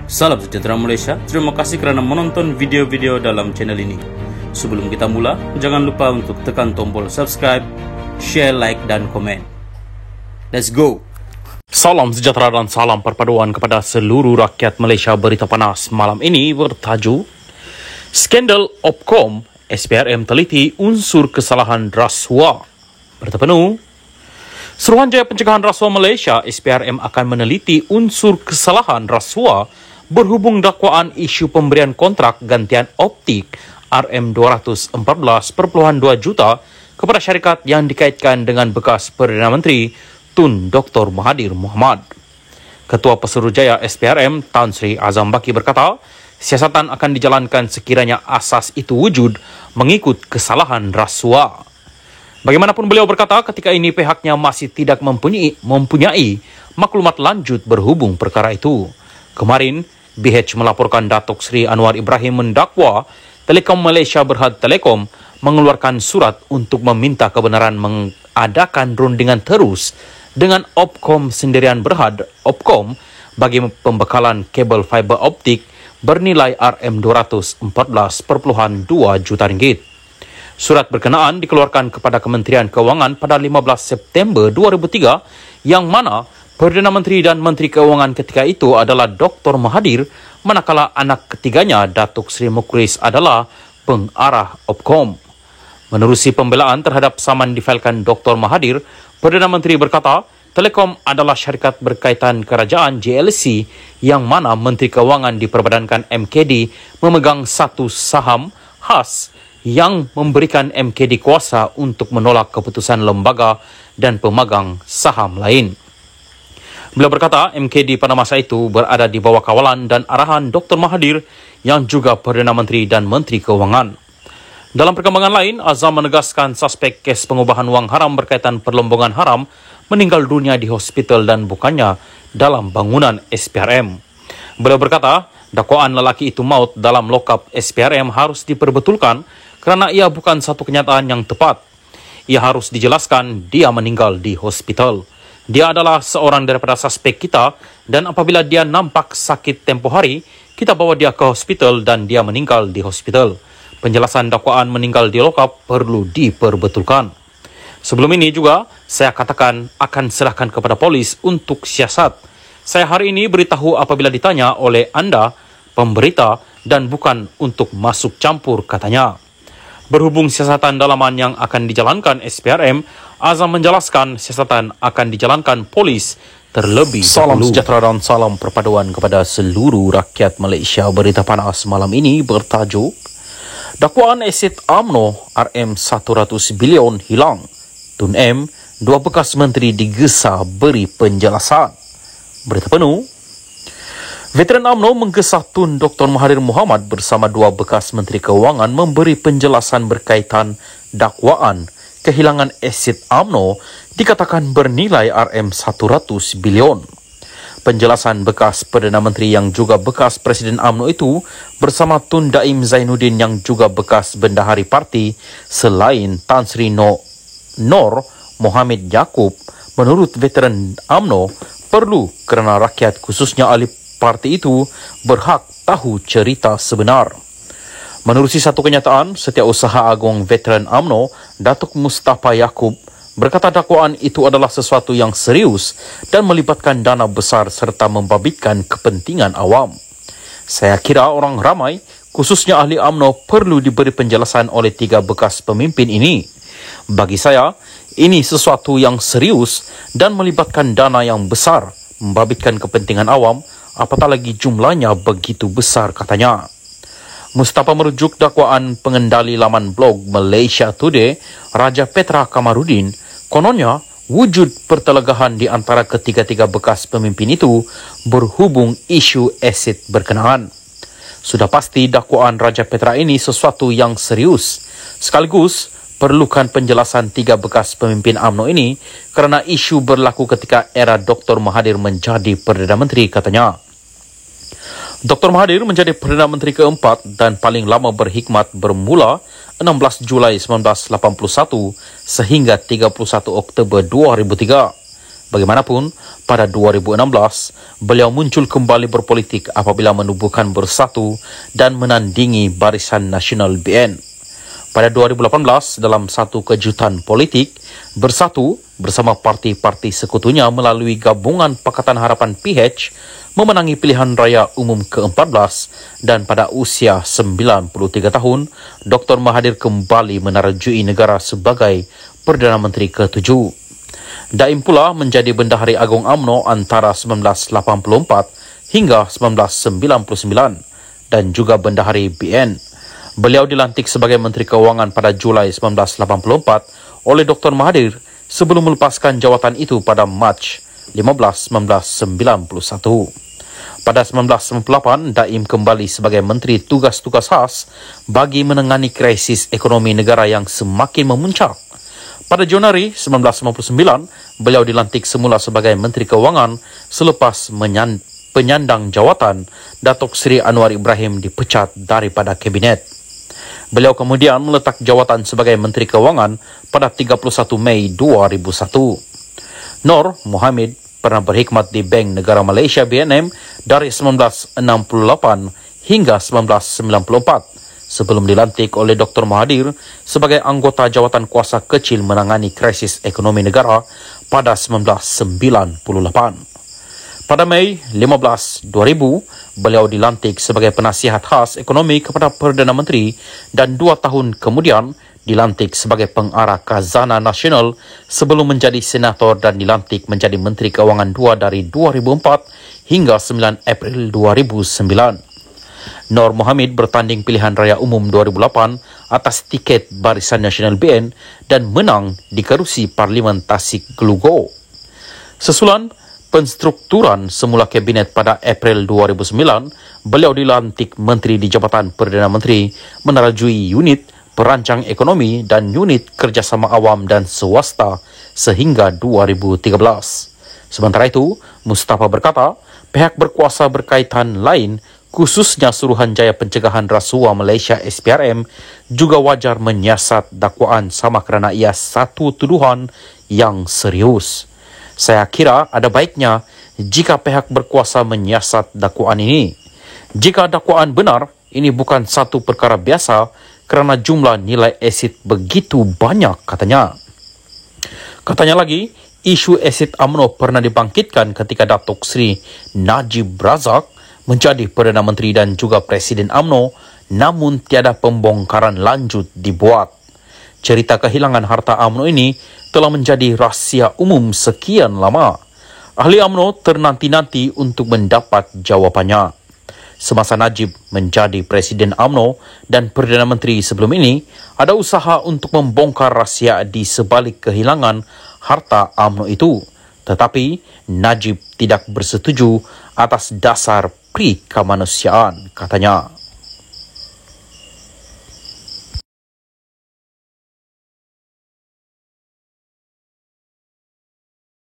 Salam sejahtera Malaysia, terima kasih kerana menonton video-video dalam channel ini. Sebelum kita mula, jangan lupa untuk tekan tombol subscribe, share, like dan komen. Let's go! Salam sejahtera dan salam perpaduan kepada seluruh rakyat Malaysia. Berita panas malam ini bertajuk Skandal Opkom, SPRM teliti unsur kesalahan rasuah. Berita penuh, Suruhanjaya Pencegahan Rasuah Malaysia SPRM akan meneliti unsur kesalahan rasuah berhubung dakwaan isu pemberian kontrak gantian optik RM214.2 juta kepada syarikat yang dikaitkan dengan bekas Perdana Menteri Tun Dr. Mahathir Mohamad. Ketua Pesuruhjaya SPRM Tan Sri Azam Baki berkata, siasatan akan dijalankan sekiranya asas itu wujud mengikut kesalahan rasuah. Bagaimanapun beliau berkata ketika ini pihaknya masih tidak mempunyai maklumat lanjut berhubung perkara itu. Kemarin, BH melaporkan Datuk Seri Anwar Ibrahim mendakwa Telekom Malaysia Berhad Telekom mengeluarkan surat untuk meminta kebenaran mengadakan rundingan terus dengan Opkom Sendirian Berhad Opkom bagi pembekalan kabel fiber optik bernilai RM214.2 juta ringgit. Surat berkenaan dikeluarkan kepada Kementerian Keuangan pada 15 September 2003 yang mana Perdana Menteri dan Menteri Keuangan ketika itu adalah Dr. Mahathir, manakala anak ketiganya Datuk Seri Mukhlis adalah pengarah Opkom. Menerusi pembelaan terhadap saman difailkan Dr. Mahathir, Perdana Menteri berkata, Telekom adalah syarikat berkaitan kerajaan JLC yang mana Menteri Keuangan diperbadankan MKD memegang satu saham khas yang memberikan MKD kuasa untuk menolak keputusan lembaga dan pemegang saham lain. Beliau berkata, MKD pada masa itu berada di bawah kawalan dan arahan Dr. Mahathir yang juga Perdana Menteri dan Menteri Keuangan. Dalam perkembangan lain, Azam menegaskan suspek kes pengubahan wang haram berkaitan perlombongan haram meninggal dunia di hospital dan bukannya dalam bangunan SPRM. Beliau berkata, dakwaan lelaki itu maut dalam lokap SPRM harus diperbetulkan kerana ia bukan satu kenyataan yang tepat. Ia harus dijelaskan dia meninggal di hospital. Dia adalah seorang daripada suspek kita dan apabila dia nampak sakit tempoh hari, kita bawa dia ke hospital dan dia meninggal di hospital. Penjelasan dakwaan meninggal di lokap perlu diperbetulkan. Sebelum ini juga, saya katakan akan serahkan kepada polis untuk siasat. Saya hari ini beritahu apabila ditanya oleh anda, pemberita, dan bukan untuk masuk campur, katanya. Berhubung siasatan dalaman yang akan dijalankan SPRM, Azam menjelaskan siasatan akan dijalankan polis terlebih dahulu. Salam sejahtera dan salam perpaduan kepada seluruh rakyat Malaysia. Berita panas malam ini bertajuk dakwaan aset UMNO RM100 bilion hilang. Tun M, dua bekas menteri digesa beri penjelasan. Berita penuh, Veteran UMNO menggesa Tun Dr. Mahathir Mohamad bersama dua bekas Menteri Keuangan memberi penjelasan berkaitan dakwaan kehilangan aset UMNO dikatakan bernilai RM100 bilion. Penjelasan bekas Perdana Menteri yang juga bekas Presiden UMNO itu bersama Tun Daim Zainuddin yang juga bekas Bendahari Parti selain Tan Sri Nor Mohamed Yaakob menurut veteran UMNO perlu kerana rakyat khususnya ahli parti itu berhak tahu cerita sebenar. Menerusi satu kenyataan, Setiausaha Agong Veteran UMNO, Datuk Mustafa Yaakob, berkata dakwaan itu adalah sesuatu yang serius dan melibatkan dana besar serta membabitkan kepentingan awam. Saya kira orang ramai, khususnya ahli UMNO, perlu diberi penjelasan oleh tiga bekas pemimpin ini. Bagi saya, ini sesuatu yang serius dan melibatkan dana yang besar, membabitkan kepentingan awam, apatah lagi jumlahnya begitu besar, katanya. Mustafa merujuk dakwaan pengendali laman blog Malaysia Today, Raja Petra Kamarudin, kononnya wujud pertelegahan di antara ketiga-tiga bekas pemimpin itu berhubung isu aset berkenaan. Sudah pasti dakwaan Raja Petra ini sesuatu yang serius. Sekaligus, perlukan penjelasan tiga bekas pemimpin UMNO ini kerana isu berlaku ketika era Dr. Mahathir menjadi Perdana Menteri, katanya. Dr. Mahathir menjadi Perdana Menteri keempat dan paling lama berkhidmat bermula 16 Julai 1981 sehingga 31 Oktober 2003. Bagaimanapun, pada 2016, beliau muncul kembali berpolitik apabila menubuhkan Bersatu dan menandingi Barisan Nasional BN. Pada 2018, dalam satu kejutan politik, Bersatu bersama parti-parti sekutunya melalui gabungan Pakatan Harapan PH memenangi pilihan raya umum ke-14 dan pada usia 93 tahun, Dr. Mahathir kembali menerjui negara sebagai Perdana Menteri ke-7. Daim pula menjadi Bendahari Agung UMNO antara 1984 hingga 1999 dan juga Bendahari BN. Beliau dilantik sebagai Menteri Keuangan pada Julai 1984 oleh Dr. Mahathir sebelum melepaskan jawatan itu pada Mac 15, 1991. Pada 1998, Daim kembali sebagai Menteri Tugas-Tugas Khas bagi menangani krisis ekonomi negara yang semakin memuncak. Pada Januari 1999, beliau dilantik semula sebagai Menteri Keuangan selepas penyandang jawatan Datuk Seri Anwar Ibrahim dipecat daripada Kabinet. Beliau kemudian meletak jawatan sebagai Menteri Keuangan pada 31 Mei 2001. Nur Mohammed pernah berkhidmat di Bank Negara Malaysia BNM dari 1968 hingga 1994 sebelum dilantik oleh Dr. Mahathir sebagai anggota jawatan kuasa kecil menangani krisis ekonomi negara pada 1998. Pada Mei 15, 2000, beliau dilantik sebagai penasihat khas ekonomi kepada Perdana Menteri dan 2 tahun kemudian dilantik sebagai pengarah Khazanah Nasional sebelum menjadi senator dan dilantik menjadi Menteri Keuangan 2 dari 2004 hingga 9 April 2009. Nur Mohammed bertanding pilihan raya umum 2008 atas tiket Barisan Nasional BN dan menang di kerusi Parlimen Tasik Glugo. Sesulan penstrukturan semula Kabinet pada April 2009, beliau dilantik Menteri di Jabatan Perdana Menteri menerjui unit perancang ekonomi dan unit kerjasama awam dan swasta sehingga 2013. Sementara itu, Mustafa berkata, pihak berkuasa berkaitan lain khususnya Suruhanjaya Pencegahan Rasuah Malaysia SPRM juga wajar menyiasat dakwaan sama kerana ia satu tuduhan yang serius. Saya kira ada baiknya jika pihak berkuasa menyiasat dakwaan ini. Jika dakwaan benar, ini bukan satu perkara biasa kerana jumlah nilai asid begitu banyak, katanya. Katanya lagi, isu asid UMNO pernah dibangkitkan ketika Datuk Seri Najib Razak menjadi Perdana Menteri dan juga Presiden UMNO, namun tiada pembongkaran lanjut dibuat. Cerita kehilangan harta UMNO ini telah menjadi rahsia umum sekian lama. Ahli UMNO ternanti-nanti untuk mendapat jawapannya. Semasa Najib menjadi Presiden UMNO dan Perdana Menteri sebelum ini, ada usaha untuk membongkar rahsia di sebalik kehilangan harta UMNO itu. Tetapi Najib tidak bersetuju atas dasar kemanusiaan, katanya.